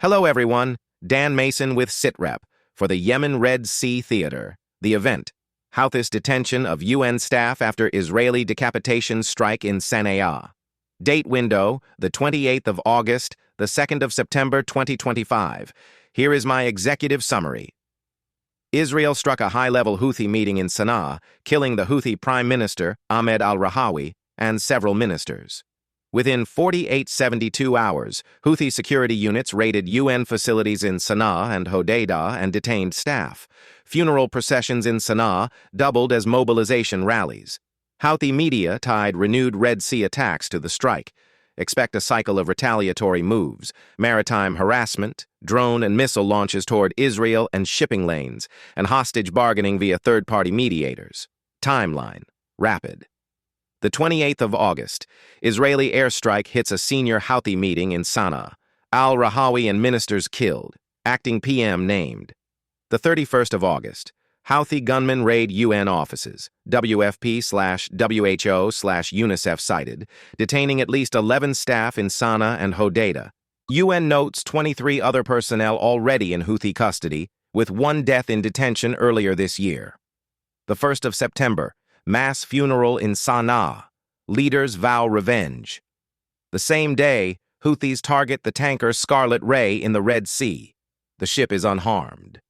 Hello everyone, Dan Mason with SITREP for the Yemen Red Sea Theater. The event, Houthis detention of UN staff after Israeli decapitation strike in Sana'a. Date window, the 28th of August, the 2nd of September 2025. Here is my executive summary. Israel struck a high-level Houthi meeting in Sana'a, killing the Houthi Prime Minister, Ahmed al-Rahawi, and several ministers. Within 72 hours, Houthi security units raided UN facilities in Sana'a and Hodeidah and detained staff. Funeral processions in Sana'a doubled as mobilization rallies. Houthi media tied renewed Red Sea attacks to the strike. Expect a cycle of retaliatory moves, maritime harassment, drone and missile launches toward Israel and shipping lanes, and hostage bargaining via third-party mediators. Timeline: rapid. The 28th of August, Israeli airstrike hits a senior Houthi meeting in Sana'a. Al-Rahawi and ministers killed, acting PM named. The 31st of August, Houthi gunmen raid UN offices, WFP/WHO/UNICEF cited, detaining at least 11 staff in Sana'a and Hodeidah. UN notes 23 other personnel already in Houthi custody, with one death in detention earlier this year. The 1st of September, mass funeral in Sana'a. Leaders vow revenge. The same day, Houthis target the tanker Scarlet Ray in the Red Sea. The ship is unharmed.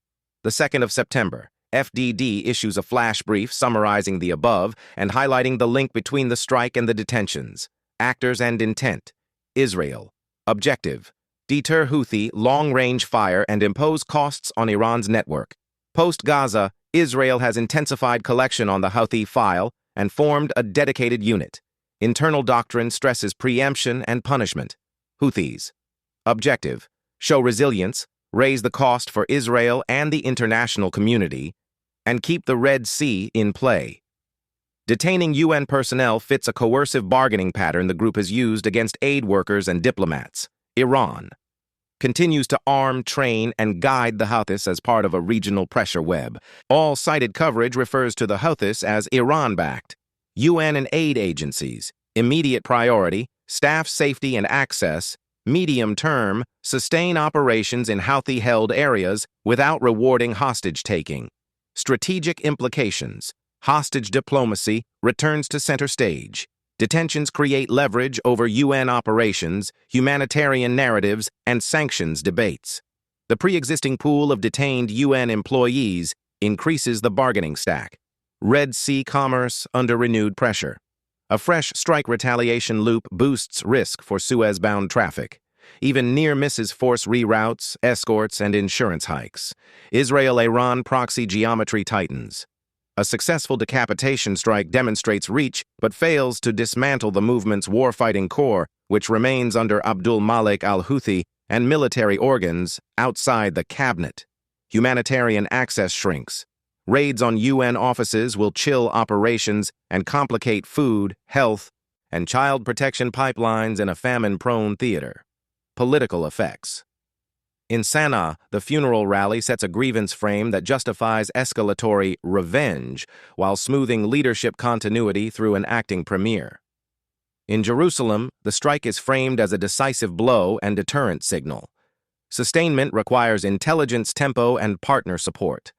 The 2nd of September, FDD issues a flash brief summarizing the above and highlighting the link between the strike and the detentions. Actors and intent. Israel. Objective: deter Houthi long-range fire and impose costs on Iran's network. Post-Gaza, Israel has intensified collection on the Houthi file and formed a dedicated unit. Internal doctrine stresses preemption and punishment. Houthis. Objective: show resilience, raise the cost for Israel and the international community, and keep the Red Sea in play. Detaining UN personnel fits a coercive bargaining pattern the group has used against aid workers and diplomats. Iran continues to arm, train, and guide the Houthis as part of a regional pressure web. All cited coverage refers to the Houthis as Iran-backed. UN and aid agencies, immediate priority, staff safety and access, medium term, sustain operations in Houthi-held areas without rewarding hostage-taking. Strategic implications: hostage diplomacy returns to center stage. Detentions create leverage over UN operations, humanitarian narratives, and sanctions debates. The pre-existing pool of detained UN employees increases the bargaining stack. Red Sea commerce under renewed pressure. A fresh strike retaliation loop boosts risk for Suez-bound traffic. Even near misses force reroutes, escorts, and insurance hikes. Israel-Iran proxy geometry tightens. A successful decapitation strike demonstrates reach, but fails to dismantle the movement's warfighting core, which remains under Abdul Malik al-Houthi and military organs outside the cabinet. Humanitarian access shrinks. Raids on UN offices will chill operations and complicate food, health, and child protection pipelines in a famine-prone theater. Political effects. In Sana'a, the funeral rally sets a grievance frame that justifies escalatory revenge while smoothing leadership continuity through an acting premier. In Jerusalem, the strike is framed as a decisive blow and deterrent signal. Sustainment requires intelligence, tempo, and partner support.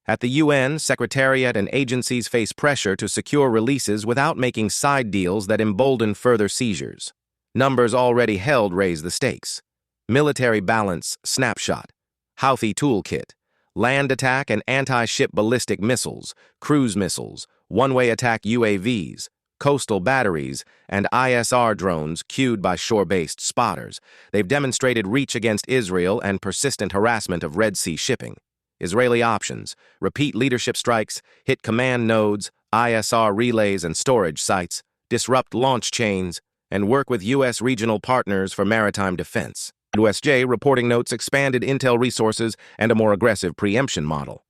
At the UN, secretariat and agencies face pressure to secure releases without making side deals that embolden further seizures. Numbers already held raise the stakes. Military balance snapshot. Houthi toolkit. Land attack and anti-ship ballistic missiles, cruise missiles, one-way attack UAVs, coastal batteries, and ISR drones cued by shore-based spotters. They've demonstrated reach against Israel and persistent harassment of Red Sea shipping. Israeli options: repeat leadership strikes, hit command nodes, ISR relays and storage sites, disrupt launch chains, and work with U.S. regional partners for maritime defense. USJ reporting notes expanded intel resources and a more aggressive preemption model.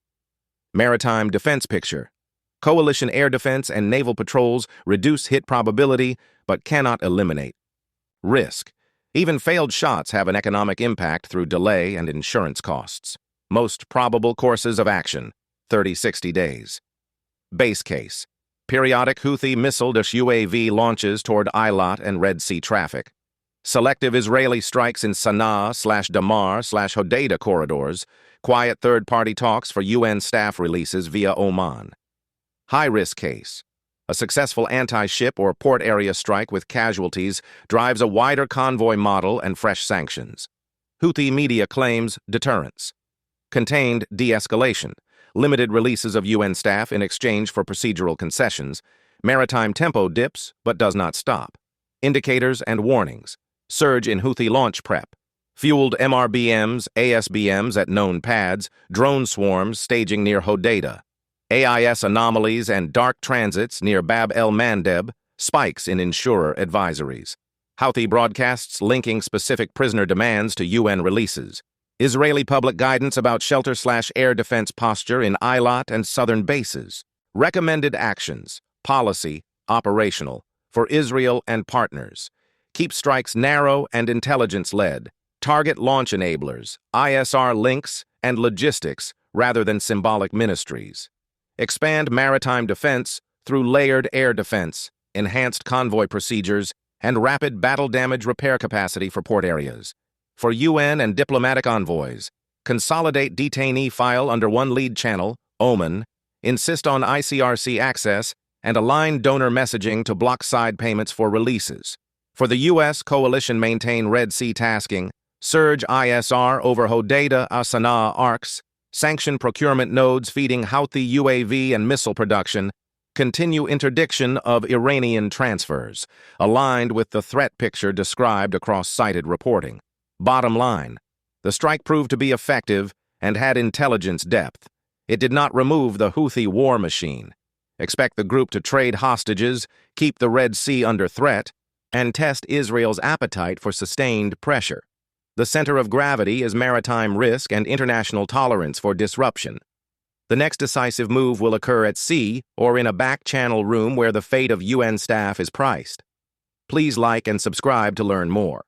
Maritime defense picture. Coalition air defense and naval patrols reduce hit probability but cannot eliminate risk. Even failed shots have an economic impact through delay and insurance costs. Most probable courses of action: 30-60 days. Base case: periodic Houthi missile-UAV launches toward Eilat and Red Sea traffic. selective Israeli strikes in Sana'a/Damar/Hodeidah corridors, quiet third-party talks for UN staff releases via Oman. High-risk case. A successful anti-ship or port area strike with casualties drives a wider convoy model and fresh sanctions. Houthi media claims deterrence. Contained de-escalation. Limited releases of UN staff in exchange for procedural concessions. Maritime tempo dips, but does not stop. Indicators and warnings. Surge in Houthi launch prep. Fueled MRBMs, ASBMs at known pads, drone swarms staging near Hodeidah. AIS anomalies and dark transits near Bab el-Mandeb, spikes in insurer advisories. Houthi broadcasts linking specific prisoner demands to UN releases. Israeli public guidance about shelter/air defense posture in Eilat and southern bases. Recommended actions, policy, operational, for Israel and partners. Keep strikes narrow and intelligence-led. Target launch enablers, ISR links, and logistics rather than symbolic ministries. Expand maritime defense through layered air defense, enhanced convoy procedures, and rapid battle damage repair capacity for port areas. For UN and diplomatic envoys, consolidate detainee file under one lead channel, Oman, insist on ICRC access, and align donor messaging to block side payments for releases. For the U.S. coalition maintain Red Sea tasking, surge ISR over Hodeidah Sana'a arcs, sanction procurement nodes feeding Houthi UAV and missile production, continue interdiction of Iranian transfers, aligned with the threat picture described across cited reporting. Bottom line, the strike proved to be effective and had intelligence depth. It did not remove the Houthi war machine. Expect the group to trade hostages, keep the Red Sea under threat, and test Israel's appetite for sustained pressure. The center of gravity is maritime risk and international tolerance for disruption. The next decisive move will occur at sea or in a back-channel room where the fate of UN staff is priced. Please like and subscribe to learn more.